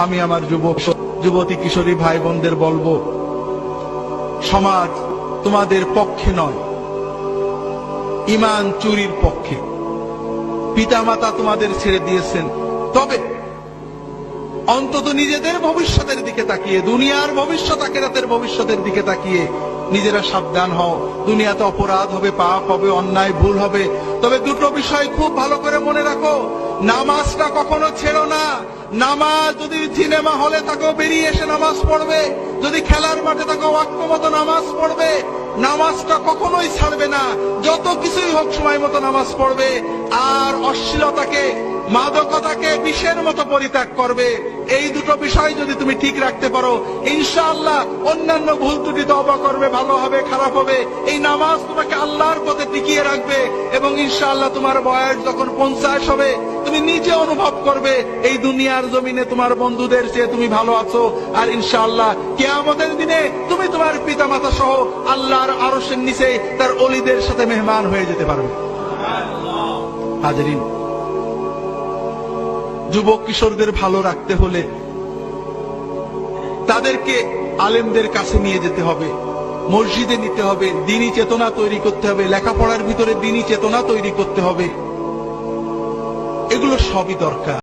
আমি আমার যুবতী কিশোরী ভাই বোনদের বলবো, সমাজ তোমাদের পক্ষে নয়, ঈমান চুরির পক্ষে। পিতামাতা তোমাদের ছেড়ে দিয়েছেন, তবে অন্তত নিজেদের ভবিষ্যতের দিকে তাকিয়ে, দুনিয়ার ভবিষ্যৎ আখিরাতের ভবিষ্যতের দিকে তাকিয়ে নিজেরা সাবধান হও। দুনিয়াতে অপরাধ হবে, পাপ হবে, অন্যায় ভুল হবে, তবে দুটো বিষয় খুব ভালো করে মনে রাখো। নামাজটা কখনো ছেড়ো না। নামাজ, যদি সিনেমা হলে থাকো বেরিয়ে এসে নামাজ পড়বে, যদি খেলার মাঠে থাকো ওয়াক্ত মতো নামাজ পড়বে। নামাজটা কখনোই ছাড়বে না, যত কিছুই হোক সময় মতো নামাজ পড়বে। আর অশ্লীলতাকে, মাদকতাকে বিষের মতো পরিত্যাগ করবে। এই দুটো বিষয় যদি তুমি ঠিক রাখতে পারো, ইনশাআল্লাহ অন্যান্য ভুল ত্রুটি তওবা করবে, ভালো হবে, খারাপ হবে, এই নামাজ তোমাকে আল্লাহর পথে টিকিয়ে রাখবে। এবং ইনশাআল্লাহ তোমার বয়স যখন 50 হবে, তুমি নিজে অনুভব করবে এই দুনিয়ার জমিনে তোমার বন্ধুদের চেয়ে তুমি ভালো আছো। আর ইনশাআল্লাহ কিয়ামতের দিনে তুমি তোমার পিতামাতা সহ আল্লাহর আরশের নিচে তার ওলিদের সাথে মেহমান হয়ে যেতে পারবে। হাজেরিন, যুবক কিশোরদের ভালো রাখতে হলে তাদেরকে আলেমদের কাছে নিয়ে যেতে হবে, মসজিদে নিতে হবে, দ্বীনি চেতনা তৈরি করতে হবে, লেখাপড়ার ভিতরে দ্বীনি চেতনা তৈরি করতে হবে। এগুলো সবই দরকার।